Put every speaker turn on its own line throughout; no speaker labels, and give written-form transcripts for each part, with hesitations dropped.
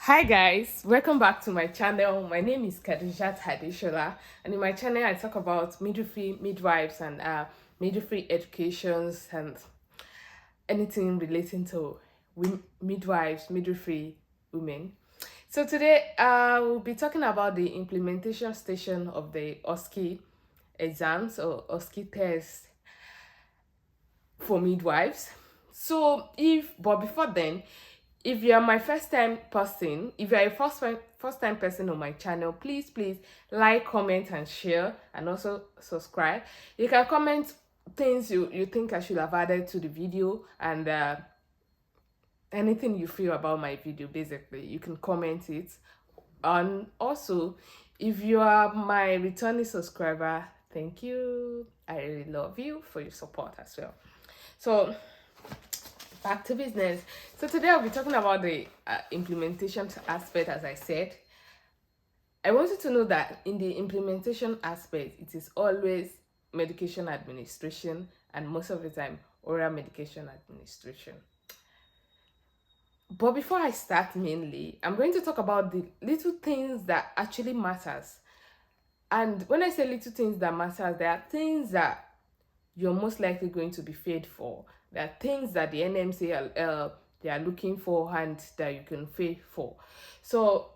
Hi guys, welcome back to my channel. My name is Khadijat Hadishola, and in my channel I talk about midwifery, midwives, and midwifery educations and anything relating to midwives, midwifery women. So today we'll be talking about the implementation station of the OSCE exams or OSCE test for midwives. But before then, if you are my first time person, if you are a first time person on my channel, please like, comment, and share, and also subscribe. You can comment things you think I should have added to the video, and anything you feel about my video. Basically, you can comment it. And also, if you are my returning subscriber, thank you. I really love you for your support as well. So back to business. So today I'll be talking about the implementation aspect. As I said, I want you to know that in the implementation aspect, it is always medication administration, and most of the time oral medication administration. But before I start, mainly I'm going to talk about the little things that actually matters. And when I say little things that matters, there are things that you're most likely going to be paid for. There are things that the NMC they are looking for and that you can pay for. So,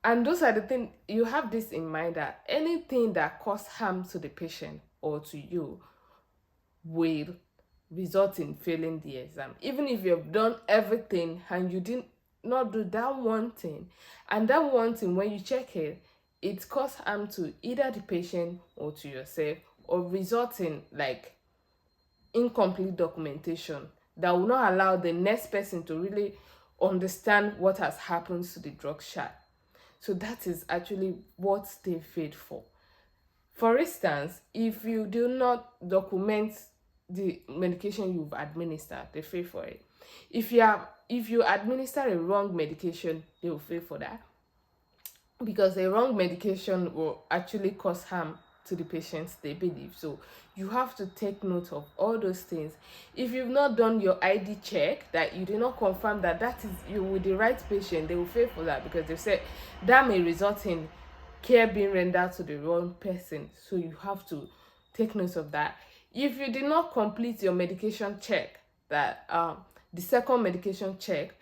and those are the things, you have this in mind, that anything that causes harm to the patient or to you will result in failing the exam. Even if you've done everything and you did not do that one thing, and that one thing, when you check it, it causes harm to either the patient or to yourself, or result in like incomplete documentation that will not allow the next person to really understand what has happened to the drug chart. So that is actually what they paid for. For instance, if you do not document the medication you've administered, they pay for it. If you administer a wrong medication, they will pay for that, because a wrong medication will actually cause harm to the patients, they believe. So you have to take note of all those things. If you've not done your ID check, that you do not confirm that that is you with the right patient, they will pay for that, because they said that may result in care being rendered to the wrong person. So you have to take note of that. If you did not complete your medication check, that the second medication check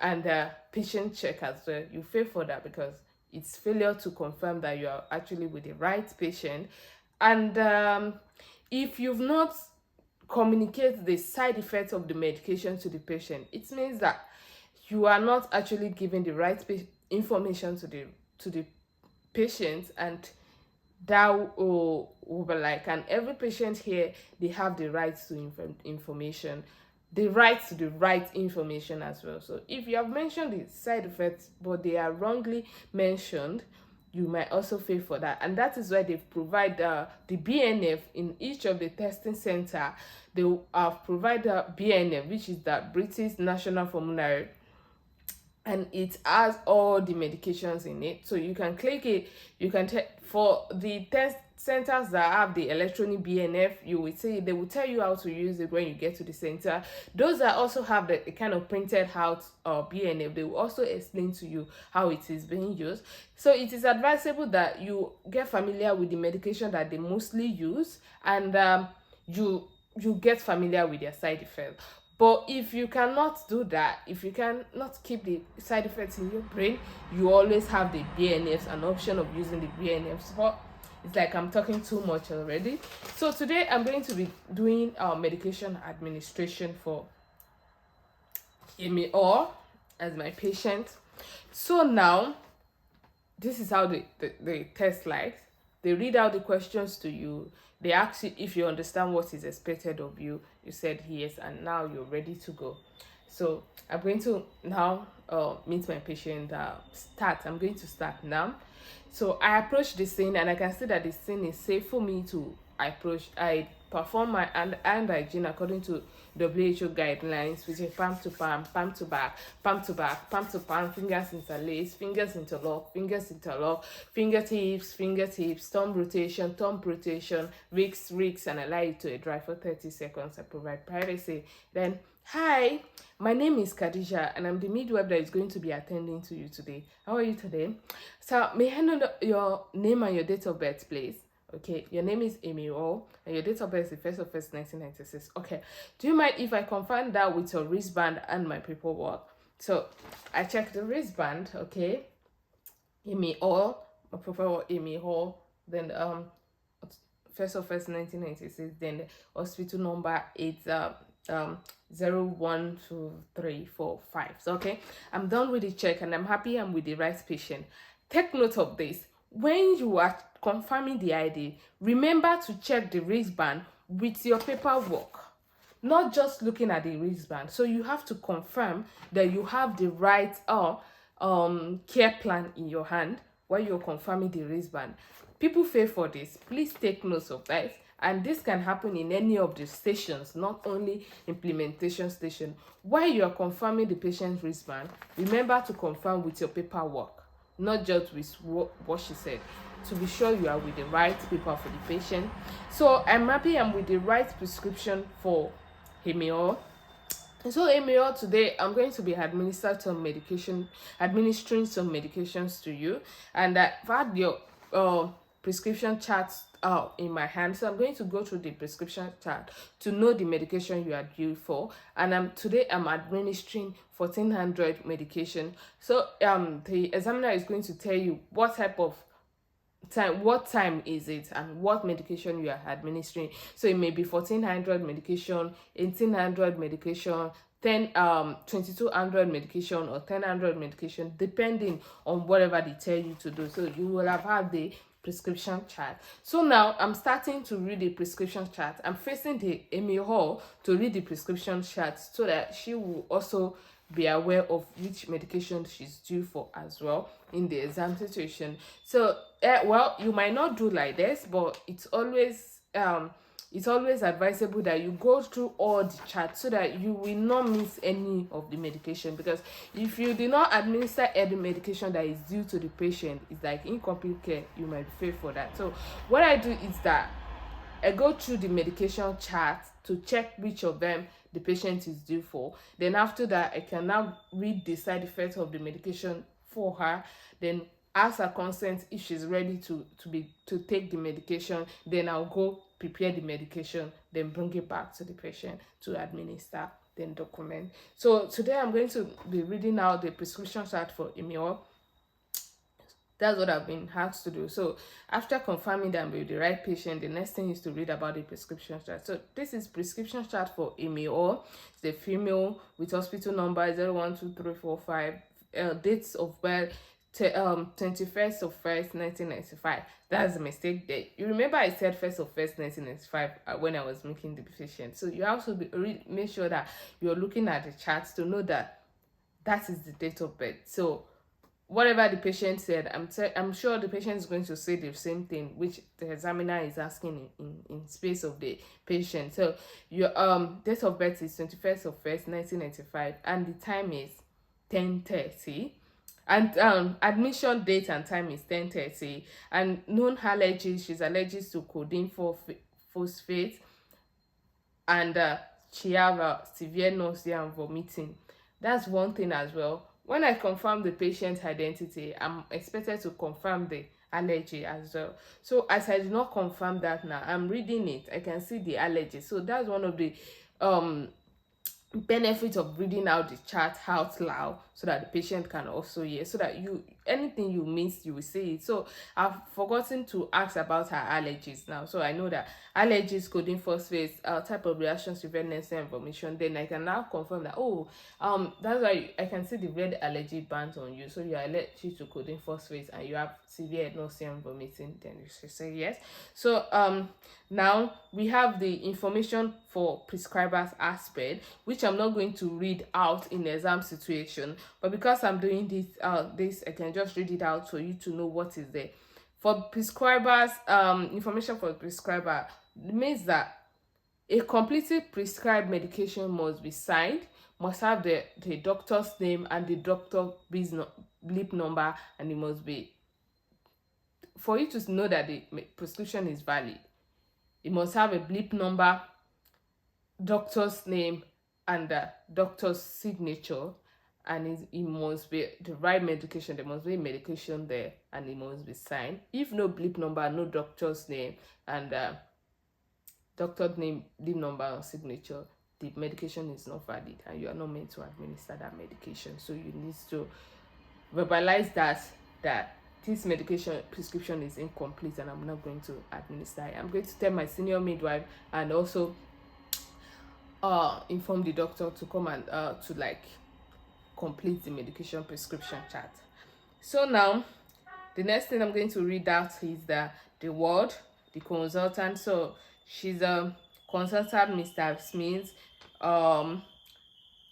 and the patient check as well, you pay for that, because it's failure to confirm that you are actually with the right patient. And if you've not communicated the side effects of the medication to the patient, it means that you are not actually giving the right information to the patient, and that will be like, and every patient here, they have the right to information, the right to the right information as well. So if you have mentioned the side effects but they are wrongly mentioned, you might also pay for that. And that is why they provide the BNF in each of the testing center. They have provided BNF, which is the British National Formulary, and it has all the medications in it. So you can click it. You can for the test centers that have the electronic BNF, you will see they will tell you how to use it when you get to the center. Those that also have the kind of printed out BNF, they will also explain to you how it is being used. So it is advisable that you get familiar with the medication that they mostly use, and you get familiar with their side effects. But if you cannot do that, if you cannot keep the side effects in your brain, you always have the BNFs, an option of using the BNFs. But it's like I'm talking too much already. So today I'm going to be doing medication administration for Amy Orr as my patient. So now, this is how the test likes. They read out the questions to you. They ask you if you understand what is expected of you. You said yes, and now you're ready to go. So I'm going to now meet my patient. I'm going to start now. So I approach the scene, and I can see that the scene is safe for me to approach. I perform my hand hygiene according to WHO guidelines, which is palm to palm, palm to back, palm to back, palm to palm, fingers interlace, fingers interlock, fingertips, thumb rotation, wrists, and allow it to dry for 30 seconds. I provide privacy. Then Hi, my name is Khadija and I'm the midwife that is going to be attending to you today. How are you today? So, may I know your name and your date of birth, please? Okay, your name is Amy O and your date of birth is the 1st of 1st, 1996. Okay, do you mind if I confirm that with your wristband and my paperwork? So, I checked the wristband, okay? Amy O, my paperwork, Amy O, then 1st of 1st, 1996, then the hospital number is 012345. So okay, I'm done with the check and I'm happy I'm with the right patient. Take note of this: when you are confirming the ID, remember to check the wristband with your paperwork, not just looking at the wristband. So you have to confirm that you have the right care plan in your hand while you're confirming the wristband. People pay for this. Please take note of that. And this can happen in any of the stations, not only implementation station. While you are confirming the patient's wristband, remember to confirm with your paperwork, not just with what she said, to be sure you are with the right paper for the patient. So I'm happy I'm with the right prescription for Hemio. So Emil, today I'm going to be administering some medications to you, and I've had your prescription chart in my hand. So I'm going to go through the prescription chart to know the medication you are due for, and today I'm administering 1400 medication. So the examiner is going to tell you what type of what time is it and what medication you are administering. So it may be 1400 medication, 1800 medication, 2200 medication, or 1000 medication, depending on whatever they tell you to do. So you will have had the prescription chart. So now I'm starting to read the prescription chart. I'm facing the Amy Hall to read the prescription chart so that she will also be aware of which medication she's due for as well in the exam situation. So well, you might not do like this, but it's always advisable that you go through all the charts so that you will not miss any of the medication, because if you do not administer any medication that is due to the patient, it's like incomplete care. You might pay for that. So what I do is that I go through the medication chart to check which of them the patient is due for. Then after that, I can now read the side effects of the medication for her. Then ask her consent if she's ready to take the medication. Then I'll go prepare the medication, then bring it back to the patient to administer, then document. So today I'm going to be reading out the prescription chart for Emil. That's what I've been asked to do. So after confirming that I'm with the right patient, the next thing is to read about the prescription chart. So this is prescription chart for Emil. It's a female with hospital number 012345, dates of birth 21st of 1st 1995. That's a mistake there. You remember I said 1st of 1st 1995 when I was making the patient. So you have to make sure that you're looking at the charts to know that that is the date of birth. So whatever the patient said, I'm sure the patient is going to say the same thing which the examiner is asking in space of the patient. So your date of birth is 21st of 1st 1995 and the time is 10:30, and admission date and time is 10:30, and known allergies, she's allergic to codeine phosphate, and she have severe nausea and vomiting. That's one thing as well. When I confirm the patient's identity, I'm expected to confirm the allergy as well. So as I do not confirm that now, I'm reading it, I can see the allergy. So that's one of the benefit of reading out the chart out loud so that the patient can also hear, so that anything you miss, you will see it. So I've forgotten to ask about her allergies now. So I know that allergies, codeine phosphate, type of reactions, redness and vomition. Then I can now confirm that that's why I can see the red allergy bands on you. So you're allergic to codeine phosphate and you have severe nausea and vomiting. Then you should say yes. So now we have the information for prescribers aspect, which I'm not going to read out in the exam situation, but because I'm doing this I can just read it out for you to know what is there. For prescribers, information for prescriber means that a completely prescribed medication must be signed, must have the doctor's name and the doctor blip number, and it must be, for you to know that the prescription is valid, it must have a blip number, doctor's name, and the doctor's signature, and it must be the right medication. There must be medication there, and it must be signed. If no blip number, no doctor's name, and doctor's name, blip number, or signature, the medication is not valid, and you are not meant to administer that medication. So you need to verbalize that this medication prescription is incomplete, and I'm not going to administer it. I'm going to tell my senior midwife, and also inform the doctor to come and to like complete the medication prescription chart. So now the next thing I'm going to read out is the word, the consultant. So she's a consultant, Mr. Smith. Her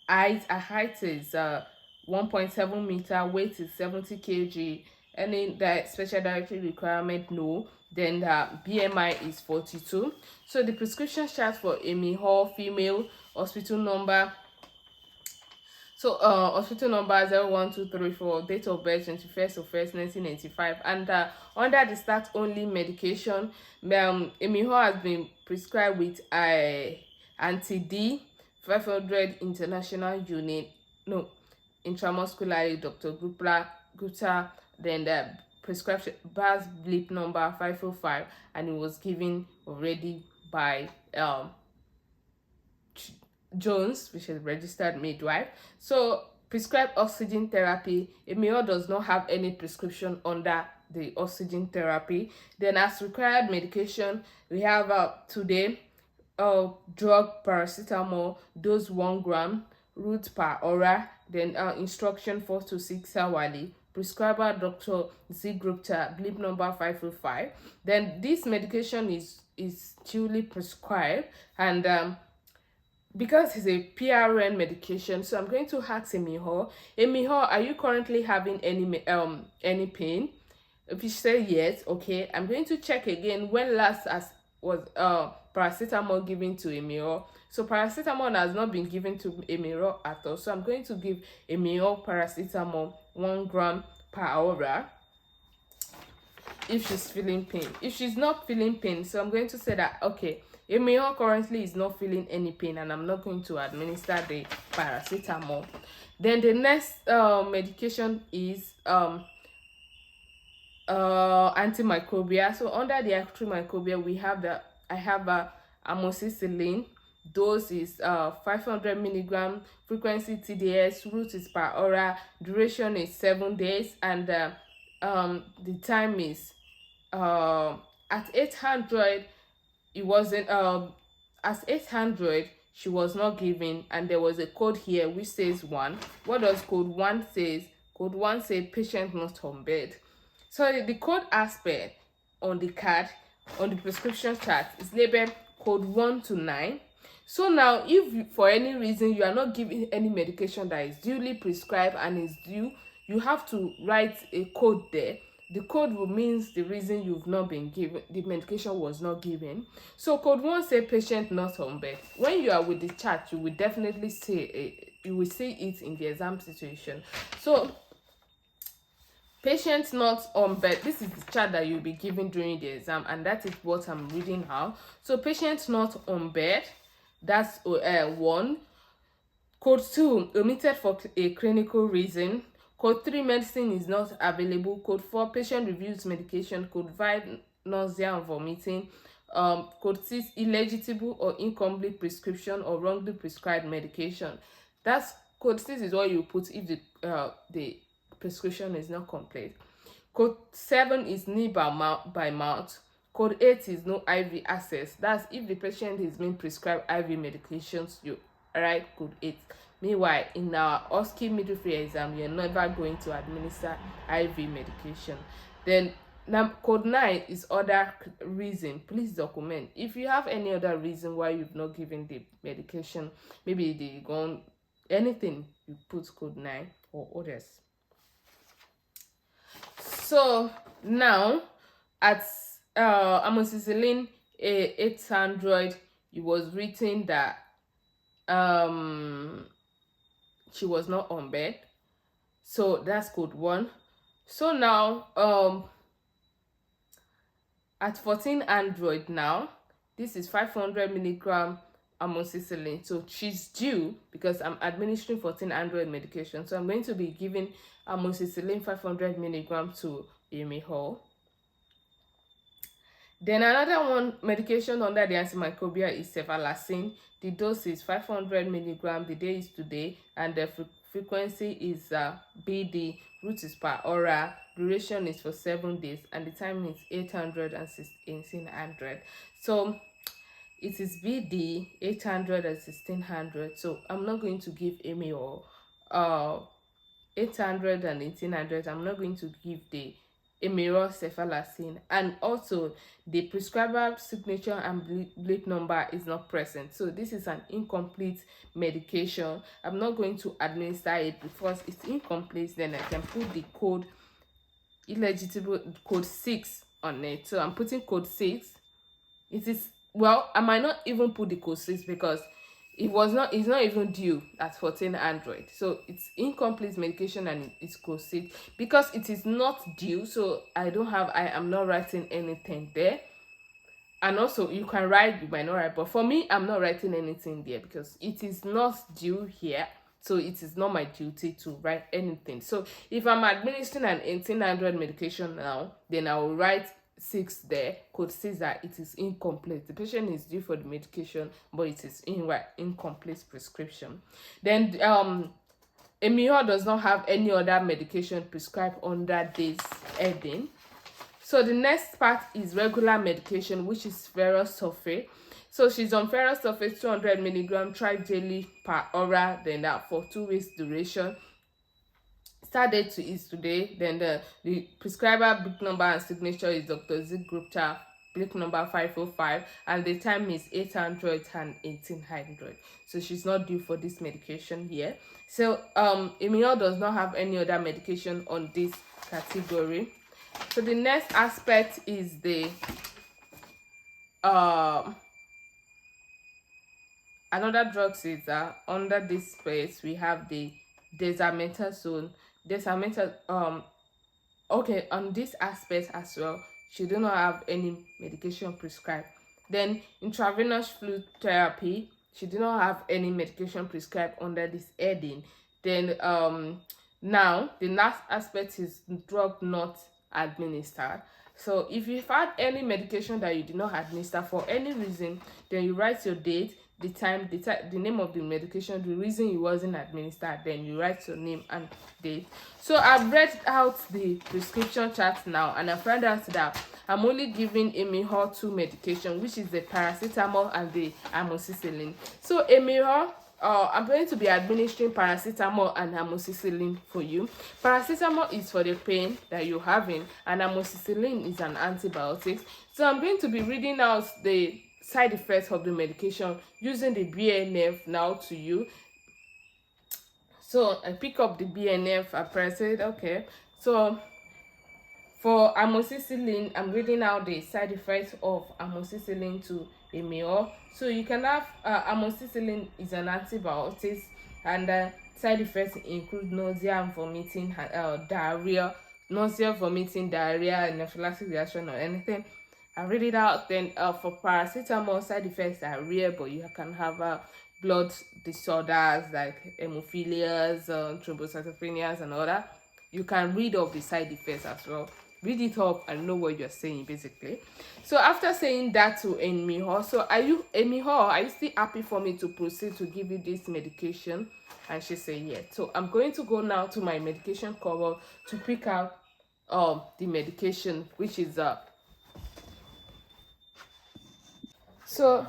height is 1.7 meter, weight is 70 kg. Any special dietary requirement, no. Then the BMI is 42. So the prescription chart for Amy Hall, female, hospital number. So hospital number 01234, date of birth 21st of 1st 1995, and under the start only medication, Amy Hall has been prescribed with anti-D 500 international unit, no, intramuscularly, Dr. Gupta, then the prescription bars blip number 505, and it was given already by Jones, which is registered midwife. So prescribed oxygen therapy, Emil does not have any prescription under the oxygen therapy. Then as required medication, we have today drug paracetamol, dose 1 gram, route per hour, then instruction 4 to 6 hourly, prescriber Dr. Z Gupta, blip number 505. Then this medication is duly prescribed, and because it's a PRN medication, so I'm going to ask Amy Hall, are you currently having any pain? If you say yes, okay, I'm going to check again when last was paracetamol given to Amy Hall. So paracetamol has not been given to Amy Hall at all. So I'm going to give Amy Hall paracetamol 1 gram per hour if she's feeling pain. If she's not feeling pain, so I'm going to say that, okay, Amy Hall currently is not feeling any pain, and I'm not going to administer the paracetamol. Then the next medication is antimicrobial. So under the antimicrobial, I have amoxicillin. Dose is 500 milligram. Frequency TDS. Route is per hour. Duration is 7 days, and the time is at 800. It wasn't as 800 she was not given, and there was a code here which says 1. What does code 1 says? Code 1 says patient not on bed. So the code aspect on the card, on the prescription chart, is labeled code 1 to 9. So now if for any reason you are not giving any medication that is duly prescribed and is due, you have to write a code there. The code will means the reason you've not been given, the medication was not given. So code 1 say patient not on bed. When you are with the chart, you will definitely you will see it in the exam situation. So patient not on bed, this is the chart that you'll be given during the exam, and that is what I'm reading now. So patient not on bed, that's 1. Code 2 omitted for a clinical reason. Code 3, medicine is not available. Code 4, patient reviews medication. Code 5, nausea and vomiting. Code 6, illegible or incomplete prescription or wrongly prescribed medication. That's code 6 is what you put if the prescription is not complete. Code 7 is knee by mouth. Code 8 is no IV access. That's if the patient is being prescribed IV medications, you write code 8. Meanwhile, in our OSCE midwifery exam, you're never going to administer IV medication. Then code 9 is other reason. Please document. If you have any other reason why you've not given the medication, maybe they gone anything, you put code 9 or others. So now at amoxicillin 800, it was written that she was not on bed. So that's code 1. So now at 1400 now, this is 500 milligram amoxicillin. So she's due because I'm administering 1400 medication. So I'm going to be giving amoxicillin 500 milligrams to Amy Hall. Then another one medication under the antimicrobial is cefalacin. The dose is 500 milligrams. The day is today, and the frequency is BD. Route is per oral. Duration is for 7 days, and the time is 800 and 1600. So it is BD 800 and 1600. So I'm not going to give Amy or 800 and 1800. I'm not going to give the Emirol cefalacin, and also the prescriber signature and bleep number is not present. So this is an incomplete medication. I'm not going to administer it because it's incomplete. Then I can put the code illegible code 6 on it. So I'm putting code 6. It is, well, I might not even put the code 6 because it's not even due at 1400. So it's incomplete medication and it's code 6 because it is not due. So I am not writing anything there. And also you can write, you might not write, but for me I'm not writing anything there because it is not due here. So it is not my duty to write anything. So if I'm administering an 1800 medication now, then I will write 6 there, code 6 that it is incomplete. The patient is due for the medication, but it is incomplete prescription. Then Emihor does not have any other medication prescribed under this heading. So the next part is regular medication, which is ferrous sulfate. So she's on ferrous sulfate 200 milligrams tri-daily per oral, then that for 2 weeks duration. Start date is today. Then the prescriber book number and signature is Dr. Z Gupta, book number 505, and the time is 800 and 1800. So she's not due for this medication here. So Emil does not have any other medication on this category. So the next aspect is the another drugs is under this space we have the dexamethasone. Okay, on this aspect as well, she do not have any medication prescribed. Then intravenous fluid therapy, she do not have any medication prescribed under this heading. Then now the last aspect is drug not administered. So if you've had any medication that you did not administer for any reason, then you write your date, the time, the name of the medication, the reason it wasn't administered, then you write your name and date. So I've read out the prescription chart now, and I found out that I'm only giving Emihor 2 medication, which is the paracetamol and the amoxicillin. So Emihor, I'm going to be administering paracetamol and amoxicillin for you. Paracetamol is for the pain that you're having, and amoxicillin is an antibiotic. So I'm going to be reading out the side effects of the medication using the BNF now to you. So I pick up the BNF, I press it, okay. So for amoxicillin, I'm reading out the side effects of amoxicillin to Emihor. So you can have amoxicillin is an antibiotic, and side effects include nausea and vomiting, diarrhea, anaphylactic reaction or anything. I read it out. Then for paracetamol, side effects are rare, but you can have blood disorders like hemophilias, thrombocytopenias, and all that. You can read of the side effects as well. Read it up and know what you're saying basically. So after saying that to Emihor, so Emihor, are you still happy for me to proceed to give you this medication? And she said yes. So I'm going to go now to my medication cover to pick out the medication, which is so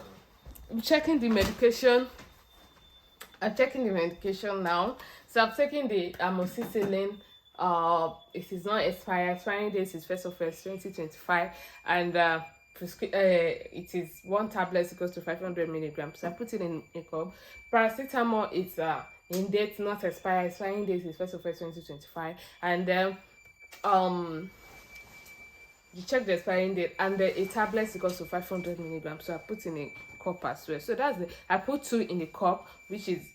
I'm checking the medication. I'm checking the medication now. So I'm taking the amoxicillin. It is not expired. Expiring date is 1st of 1st 2025, and it is 1 tablet equals to 500 milligrams. So I put it in a cup. Paracetamol is in date not expired. Expiring date is 1st of 1st 2025, and you check the expiring date, and a tablet equals to 500 milligrams. So I put in a cup as well. So that's I put 2 in the cup, which is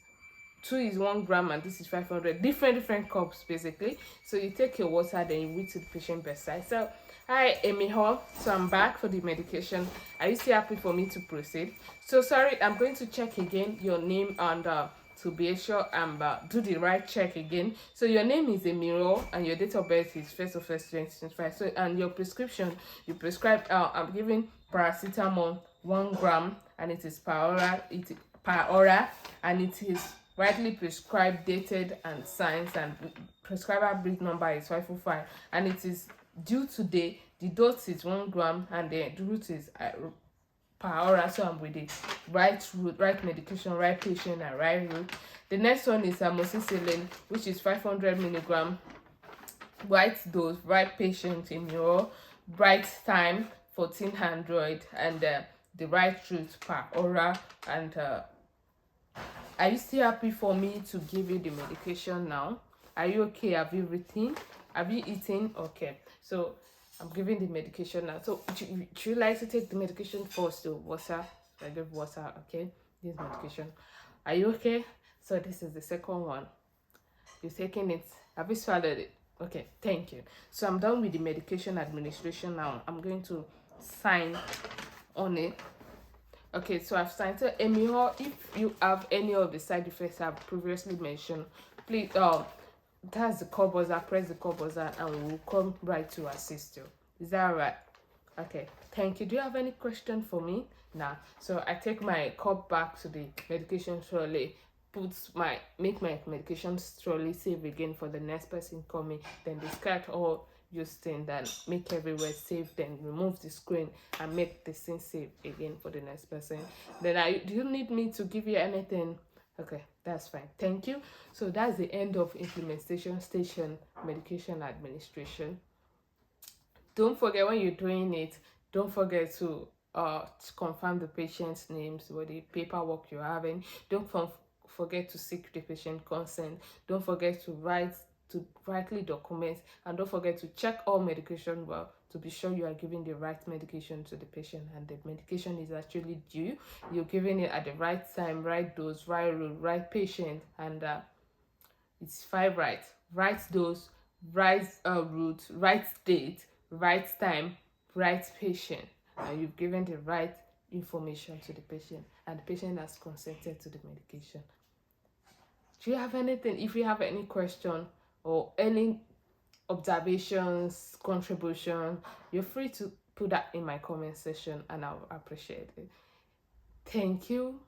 2 is 1 gram and this is 500. Different cups basically. So you take your water, then you read to the patient bedside. So hi, Amy Hall. So I'm back for the medication. Are you still happy for me to proceed? So sorry, I'm going to check again your name and to be sure and do the right check again. So your name is Emiro and your date of birth is 1st of 1st 2025. So and your prescription, you prescribed I'm giving paracetamol 1 gram and it is per aura, and it is widely prescribed, dated and signed, and prescriber brief number is 505, and it is due today. The dose is 1 gram and the route is per hour. So I'm with the right route, right medication, right patient, and right route. The next one is amoxicillin, which is 500 milligram, right dose, right patient in your right time 1400, and the right route per hour. And are you still happy for me to give you the medication now? Are you okay? Have you written? Have you eaten? Okay, so I'm giving the medication now. So would you like to take the medication first? So water, I give water. Okay, this medication. Are you okay? So this is the second one. You're taking it. Have you swallowed it? Okay, thank you. So I'm done with the medication administration now. I'm going to sign on it. Okay, so I've signed. So Amy Hall, if you have any of the side effects I've previously mentioned, please that's the call buzzer, press the call buzzer and we'll come right to assist you. Is that all right? Okay, thank you. Do you have any question for me? Nah. So I take my cup back to the medication trolley, make my medication trolley safe again for the next person coming, then discard all used thing, then make everywhere safe, then remove the screen and make the scene safe again for the next person. Then do you need me to give you anything? Okay, that's fine. Thank you. So that's the end of implementation station medication administration. Don't forget, when you're doing it, don't forget to confirm the patient's names or the paperwork you're having. Don't forget to seek the patient consent. Don't forget to rightly document, and don't forget to check all medication well to be sure you are giving the right medication to the patient and the medication is actually due. You're giving it at the right time, right dose, right route, right patient, and it's 5 right dose, right route, right date, right time, right patient, and you've given the right information to the patient and the patient has consented to the medication. Do you have anything? If you have any question or any observations, contribution, you're free to put that in my comment section and I'll appreciate it. Thank you.